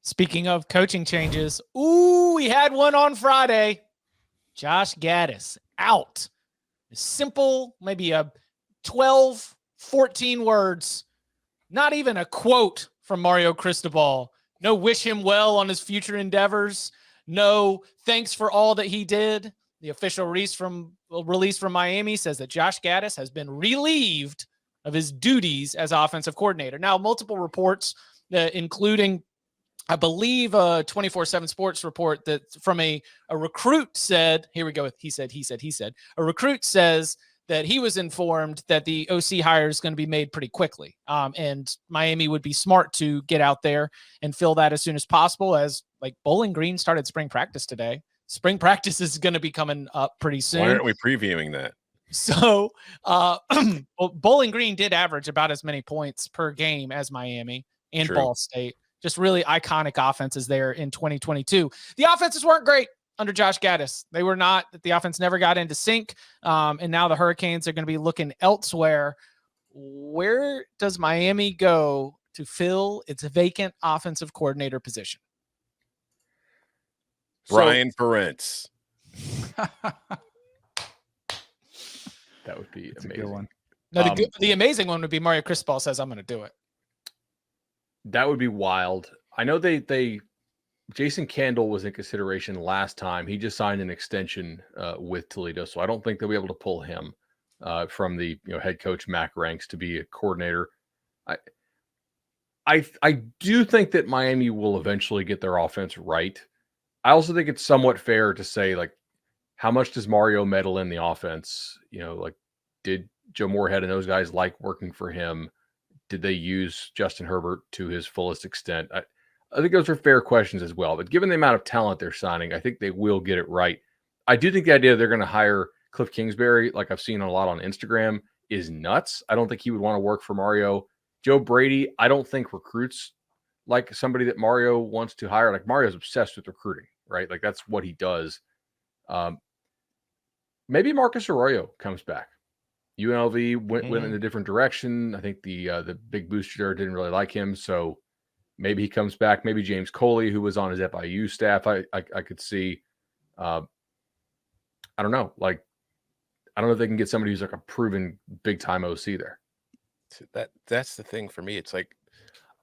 Speaking of coaching changes, we had one on Friday. Josh Gattis out. Simple, maybe a 12, 14 words. Not even a quote from Mario Cristobal. No wish him well on his future endeavors. No thanks for all that he did. The official release from Miami says that Josh Gattis has been relieved of his duties as offensive coordinator. Now, multiple reports, including, I believe, a 24/7 Sports report that from a recruit said, here we go. He said. A recruit says that he was informed that the OC hire is going to be made pretty quickly. And Miami would be smart to get out there and fill that as soon as possible, as like Bowling Green started spring practice today. Spring practice is going to be coming up pretty soon. Why aren't we previewing that? So Bowling Green did average about as many points per game as Miami and Ball State. Just really iconic offenses there in 2022. The offenses weren't great under Josh Gattis. They were not. The offense never got into sync. And now the Hurricanes are going to be looking elsewhere. Where does Miami go to fill its vacant offensive coordinator position? Brian Ferentz. That would be That's amazing. a good one. No, the amazing one would be Mario Cristobal says, I'm going to do it. That would be wild. I know they Jason Candle was in consideration last time. He just signed an extension with Toledo, so I don't think they'll be able to pull him from the head coach Mac ranks to be a coordinator. I do think that Miami will eventually get their offense right. I also think it's somewhat fair to say, like, how much does Mario meddle in the offense? Like, did Joe Moorhead and those guys like working for him? Did they use Justin Herbert to his fullest extent? I think those are fair questions as well. But given the amount of talent they're signing, I think they will get it right. I do think the idea they're going to hire Cliff Kingsbury, like I've seen a lot on Instagram, is nuts. I don't think he would want to work for Mario. Joe Brady, I don't think recruits like somebody that Mario wants to hire. Like, Mario's obsessed with recruiting, right? Like, that's what he does. Maybe Marcus Arroyo comes back. UNLV went in a different direction. I think the big booster there didn't really like him, so maybe he comes back. Maybe James Coley, who was on his FIU staff, I could see. I don't know. Like, I don't know if they can get somebody who's like a proven big time OC there. That's the thing for me. It's like,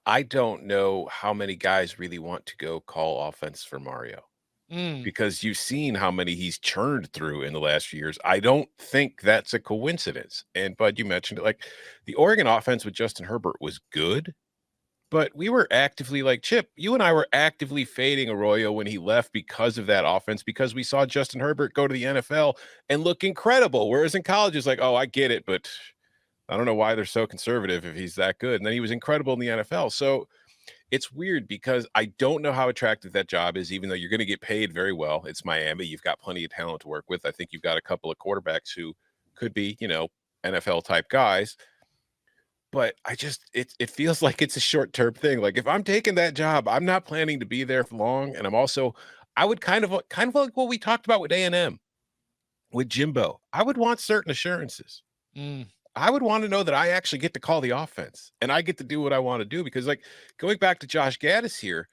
I don't know how many guys really want to go call offense for Mario. Because you've seen how many he's churned through in the last few years. I don't think that's a coincidence. And Bud, you mentioned it, like, the Oregon offense with Justin Herbert was good, but we were actively, like, Chip, you and I were actively fading Arroyo when he left because of that offense, because we saw Justin Herbert go to the NFL and look incredible. Whereas in college, it's like, oh, I get it, but I don't know why they're so conservative if he's that good. And then he was incredible in the NFL. So it's weird because I don't know how attractive that job is, even though you're going to get paid very well. It's Miami. You've got plenty of talent to work with. I think you've got a couple of quarterbacks who could be, NFL type guys. But it feels like it's a short-term thing. Like, if I'm taking that job, I'm not planning to be there for long. And I would kind of like what we talked about with A&M, with Jimbo. I would want certain assurances. I would want to know that I actually get to call the offense and I get to do what I want to do, because, like, going back to Josh Gattis here,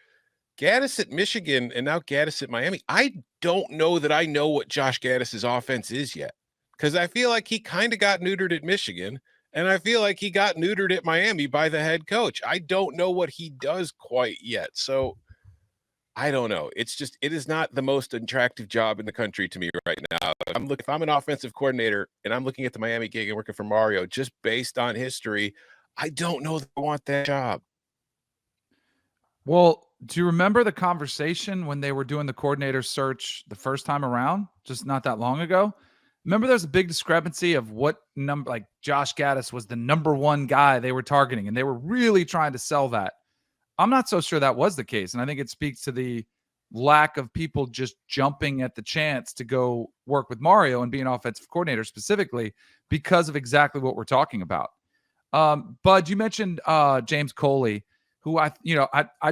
Gattis at Michigan and now Gattis at Miami, I don't know that I know what Josh Gattis's offense is yet, because I feel like he kind of got neutered at Michigan and I feel like he got neutered at Miami by the head coach. I don't know what he does quite yet. So I don't know. It is not the most attractive job in the country to me right now. If I'm an offensive coordinator and I'm looking at the Miami gig and working for Mario, just based on history, I don't know that I want that job. Well, do you remember the conversation when they were doing the coordinator search the first time around, just not that long ago? Remember, there's a big discrepancy of what number, like, Josh Gattis was the number one guy they were targeting, and they were really trying to sell that. I'm not so sure that was the case. And I think it speaks to the lack of people just jumping at the chance to go work with Mario and be an offensive coordinator specifically because of exactly what we're talking about. Bud, you mentioned James Coley, who I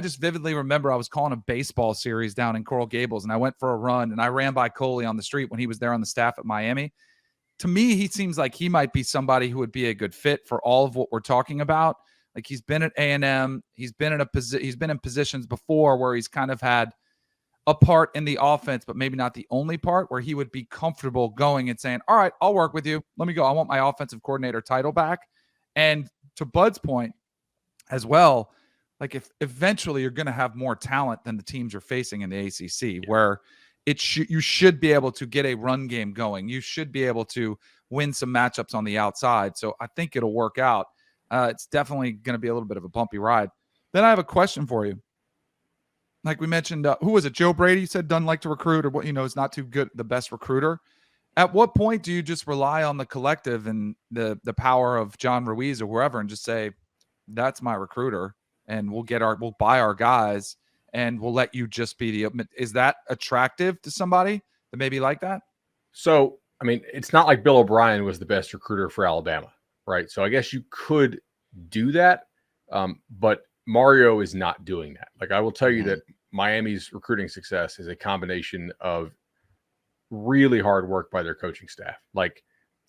just vividly remember I was calling a baseball series down in Coral Gables, and I went for a run and I ran by Coley on the street when he was there on the staff at Miami. To me, he seems like he might be somebody who would be a good fit for all of what we're talking about. Like he's been at A&M. He's been in positions before where he's kind of had a part in the offense, but maybe not the only part, where he would be comfortable going and saying, all right, I'll work with you. Let me go. I want my offensive coordinator title back. And to Bud's point as well, like if eventually you're going to have more talent than the teams you're facing in the ACC, where you should be able to get a run game going. You should be able to win some matchups on the outside. So I think it'll work out. It's definitely going to be a little bit of a bumpy ride. Then I have a question for you. Like we mentioned, who was it? Joe Brady said doesn't like to recruit, or what, is not too good, the best recruiter. At what point do you just rely on the collective and the power of John Ruiz or whoever and just say, that's my recruiter, and we'll buy our guys and we'll let you just be is that attractive to somebody that maybe like that? So, I mean, it's not like Bill O'Brien was the best recruiter for Alabama, right? So I guess you could do that, but Mario is not doing that. Like I will tell you that Miami's recruiting success is a combination of really hard work by their coaching staff. Like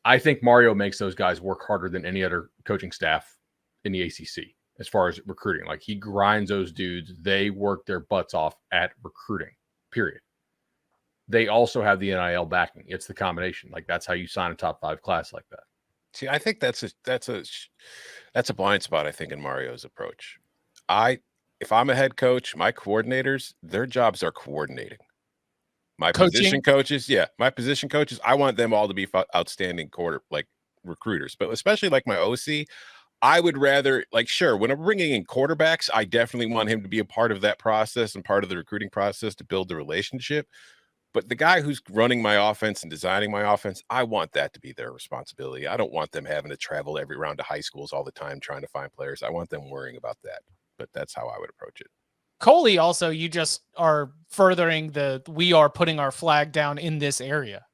I think Mario makes those guys work harder than any other coaching staff in the ACC as far as recruiting. Like he grinds those dudes. They work their butts off at recruiting, period. They also have the NIL backing. It's the combination. Like that's how you sign a top 5 class like that. See, I think that's a blind spot, I think, in Mario's approach. If I'm a head coach, my coordinators, their jobs are coordinating. My position coaches, I want them all to be outstanding recruiters, but especially like my OC, I would rather, sure, when I'm bringing in quarterbacks, I definitely want him to be a part of that process and part of the recruiting process to build the relationship. But the guy who's running my offense and designing my offense, I want that to be their responsibility. I don't want them having to travel every round to high schools all the time trying to find players. I want them worrying about that. But that's how I would approach it. Coley, also, you just are furthering we are putting our flag down in this area.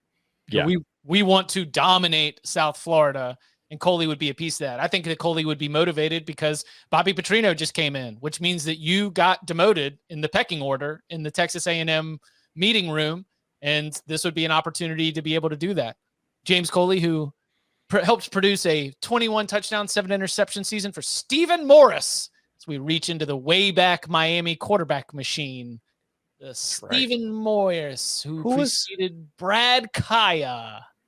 Yeah. We want to dominate South Florida, and Coley would be a piece of that. I think that Coley would be motivated because Bobby Petrino just came in, which means that you got demoted in the pecking order in the Texas A&M meeting room, and this would be an opportunity to be able to do that. James Coley, who helps produce a 21 touchdown, 7 interception season for Stephen Morris, as we reach into the way back Miami quarterback machine. Stephen Morris, who preceded Brad Kaya.